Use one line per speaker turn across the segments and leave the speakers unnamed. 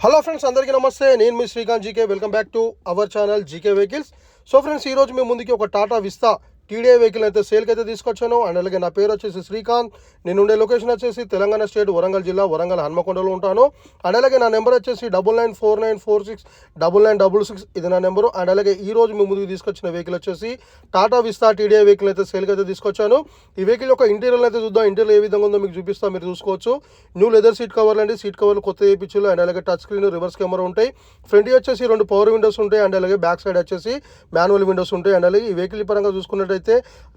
Hello friends, అందరికీ నమస్తే. నేను మీ Srikanth GK. Welcome back to our channel GK vehicles. So friends, ఈరోజు మీ ముందుకి ఒక టాటా విస్తా టీడీఐ వెహికల్ అయితే సేల్కి అయితే తీసుకొచ్చాను. అండ్ అలాగే నా పేరు వచ్చేసి శ్రీకాంత్. నేను ఉండే లొకేషన్ వచ్చేసి తెలంగాణ స్టేట్ వరంగల్ జిల్లా వరంగల్ హన్మకొండలో ఉంటాను. అండ్ అలాగే నా నెంబర్ వచ్చేసి 9949469966. ఇది నా నెంబరు. అండ్ అలాగే ఈ రోజు మీ ముందుకు తీసుకొచ్చిన వెహికల్ వచ్చేసి టాటా విస్తా టీడీఐ వెహికల్ అయితే సేల్కి అయితే తీసుకొచ్చాను. ఈ వెహికల్ యొక్క ఇంటీరియర్ అయితే చూద్దాం. ఇంటీరియర్ ఏ విధంగా ఉందో మీకు చూపిస్తాను, మీరు చూసుకోవచ్చు. న్యూ లెదర్ సీట్ కవర్లు అండి. సీట్ కవర్లు కొత్త వేయించారు. అండ్ అలాగే టచ్ స్క్రీన్, రివర్స్ కెమెరా ఉంటాయి. ఫ్రంట్ వచ్చేసి 2 పవర్ విండోస్ ఉంటాయి. అండ్ అలాగే బ్యాక్ సైడ్ వచ్చేసి మాన్యువల్ విండోస్ ఉంటాయి. అండ్ అలాగే ఈ వెహికల్ పరంగా చూసుకున్నట్టయితే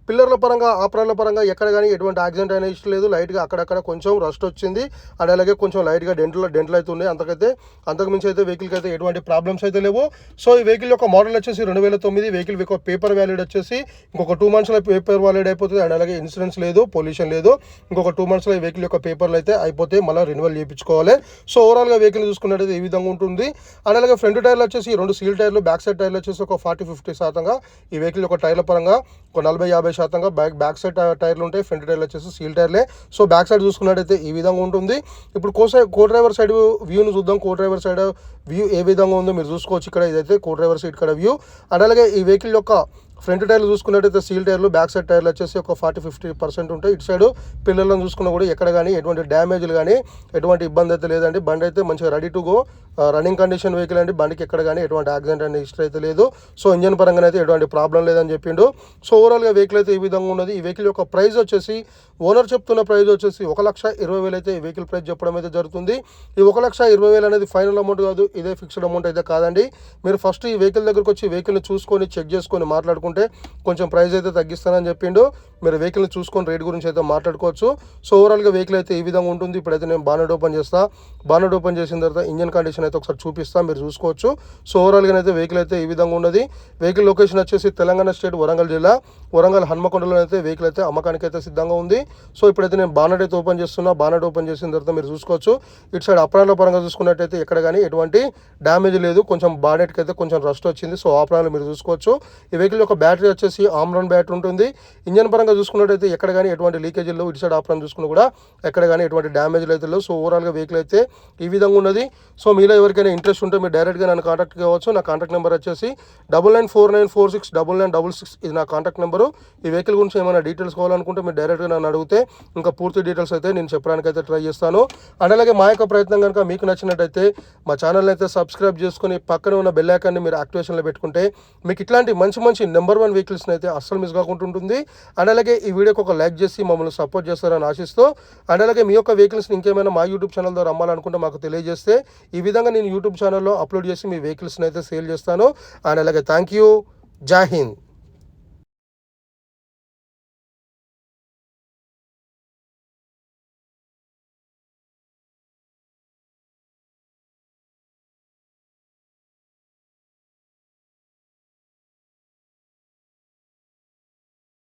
పిల్లర్ల పరంగా, ఆపరాల పరంగా ఎక్కడ కానీ ఎటువంటి యాక్సిడెంట్ అయినా ఇష్టం లేదు. లైట్గా అక్కడక్కడ కొంచెం రస్ట్ వచ్చింది. అండ్ అలాగే కొంచెం లైట్గా డెంట్లు అయితే ఉన్నాయి. అంతకుమించి అయితే వెహికల్కి అయితే ఎటువంటి ప్రాబ్లమ్స్ అయితే లేవు. సో ఈ వెహికల్ యొక్క మోడల్ వచ్చేసి 2009. వెహికల్ యొక్క పేపర్ వ్యాలిడ్ వచ్చేసి ఇంకొక 2 monthsలో పేపర్ వ్యాలిడ్ అయిపోతుంది. అండ్ అలాగే ఇన్సూరెన్స్ లేదు, పొల్యూషన్ లేదు. ఇంకొక 2 monthsలో ఈ వెహికల్ యొక్క పేపర్లు అయితే అయిపోతే మళ్ళీ రెన్యువల్ చేయించుకోవాలి. సో ఓవరాల్గా వెహికల్ చూసుకున్నట్టయితే ఈ విధంగా ఉంటుంది. అండ్ అలాగే ఫ్రంట్ టైర్లు వచ్చేసి 2 సీల్ టైర్లు, బ్యాక్ సైడ్ టైర్లు వచ్చేసి ఒక 40-50% ఈ వెహికల్ యొక్క టైర్ల పరంగా ఒక 40-50% బ్యాక్ సైడ్ టైర్లు ఉంటాయి. ఫ్రంట్ టైర్లు వచ్చేసి సీల్ టైర్లే. సో బ్యాక్ సైడ్ చూసుకున్నట్టయితే ఈ విధంగా ఉంటుంది. ఇప్పుడు కో డ్రైవర్ సైడ్ వ్యూను చూద్దాం. కో డ్రైవర్ సైడ్ వ్యూ ఏ విధంగా ఉందో మీరు చూసుకోవచ్చు. ఇక్కడ ఇదైతే కో డ్రైవర్ సీట్ ఇక్కడ వ్యూ. అండ్ అలాగే ఈ వెహికల్ యొక్క ఫ్రంట్ టైర్లు చూసుకున్నట్టయితే సీల్ టైర్లు, బ్యాక్ సైడ్ టైర్లు వచ్చేసి ఒక 40-50% ఉంటాయి. ఇటు సైడ్ పిల్లలను చూసుకున్నా కూడా ఎక్కడ కానీ ఎటువంటి డ్యామేజ్లు కానీ ఎటువంటి ఇబ్బంది అయితే లేదండి. బండి అయితే మంచిగా ready to go, running condition vehicle అండి. బండికి ఎక్కడ కానీ ఎటువంటి యాక్సిడెంట్ అనే హిస్టరీ అయితే లేదు. సో ఇంజన్ పరంగా అయితే ఎటువంటి ప్రాబ్లం లేదని చెప్పిండు. సో ఓవరాల్గా వెహికల్ అయితే ఈ విధంగా ఉన్నది. ఈ వెహికల్ యొక్క ప్రైస్ వచ్చేసి ఓనర్ చెప్తున్న ప్రైస్ వచ్చేసి 1,20,000 అయితే ఈ వెహికల్ ప్రైస్ చెప్పడం అయితే జరుగుతుంది. ఈ 1,20,000 అనేది ఫైనల్ అమౌంట్ కాదు, ఇదే ఫిక్స్డ్ అమౌంట్ అయితే కాదండి. మీరు ఫస్ట్ ఈ వెహికల్ దగ్గరకు వచ్చి వెహికల్ని చూసుకొని చెక్ చేసుకొని మాట్లాడుకుంటే కొంచెం ప్రైస్ అయితే తగ్గిస్తానని చెప్పిండు. మీరు వెహికల్ని చూసుకొని రేట్ గురించి అయితే మాట్లాడుకోవచ్చు. సో ఓవరాల్గా వెహికల్ అయితే ఈ విధంగా ఉంటుంది. ఇప్పుడైతే నేను బానెట్ ఓపెన్ చేస్తా. బానెట్ ఓపెన్ చేసిన తర్వాత ఇంజన్ కండిషన్ అయితే ఒకసారి చూపిస్తాను, మీరు చూసుకోవచ్చు. సో ఓవరాల్గా అయితే వెహికల్ అయితే ఈ విధంగా ఉన్నది. వెహికల్ లొకేషన్ వచ్చేసి తెలంగాణ స్టేట్ వరంగల్ జిల్లా వరంగల్ హన్మకొండలో అయితే వెహికల్ అయితే అమ్మకానికి అయితే సిద్ధంగా ఉంది. సో ఇప్పుడైతే నేను బానెట్ అయితే ఓపెన్ చేస్తున్నా. బానెట్ ఓపెన్ చేసిన తర్వాత మీరు చూసుకోవచ్చు. ఇటు సైడ్ అప్రాన్ల పరంగా చూసుకున్నట్టయితే ఎక్కడ కానీ ఎటువంటి డ్యామేజ్ లేదు. కొంచెం బానెట్కి అయితే కొంచెం రస్ట్ వచ్చింది. సో ఆప్రాన్లు మీరు చూసుకోవచ్చు. ఈ వెహికల్ యొక్క బ్యాటరీ వచ్చేసి ఆమ్రాన్ బ్యాటరీ ఉంటుంది. ఇంజన్ పరంగా చూసుకున్నట్టయితే ఎక్కడ కానీ ఎటువంటి లీకేజీలు లేవు. ఇటు సైడ్ ఆప్రాన్ చూసుకున్నా కూడా ఎక్కడ కానీ ఎటువంటి డ్యామేజ్లు అయితే లేవు. సో ఓవరాల్గా వెహికల్ అయితే ఈ విధంగా ఉన్నది. సో మీలో ఎవరికైనా ఇంట్రెస్ట్ ఉంటే మీరు డైరెక్ట్గా నన్ను కాంటాక్ట్ కావచ్చు. నా కాంటాక్ట్ నెంబర్ వచ్చేసి 9949469966. ఇది నా కాంటాక్ట్ నెంబరు. ఈ వెహికల్ గురించి ఏమైనా డీటెయిల్స్ కావాలనుకుంటే మీరు డైరెక్ట్గా నన్ను అడిగితే ఇంకా పూర్తి డీటెయిల్స్ అయితే నేను చెప్పడానికి అయితే ట్రై చేస్తాను. అండ్ అలాగే మా యొక్క ప్రయత్నం కనుక మీకు నచ్చినట్టయితే మా ఛానల్ అయితే సబ్స్క్రైబ్ చేసుకుని పక్కన ఉన్న బెల్ ఐకాన్ని మీరు యాక్టివేషన్లో పెట్టుకుంటే మీకు ఇట్లాంటి మంచి నెంబర్ 1 వెహికల్స్ని అయితే అస్సలు మిస్ కాకుండా ఉంటుంది. అండ్ అలాగే ఈ వీడియోకి ఒక లైక్ చేసి మమ్మల్ని సపోర్ట్ చేస్తారని ఆశిస్తూ, అండ్ అలాగే మీ యొక్క వెహికల్స్ని ఇంకేమైనా మా యూట్యూబ్ ఛానల్ ద్వారా అమ్మాలనుకుంటే మాకు తెలియజేస్తే ఈ విధంగా నేను యూట్యూబ్ ఛానల్లో అప్లోడ్ చేసి మీ వెహికల్స్ని అయితే సేల్ చేస్తాను. అండ్ అలాగే థ్యాంక్ యూ. జై హింద్.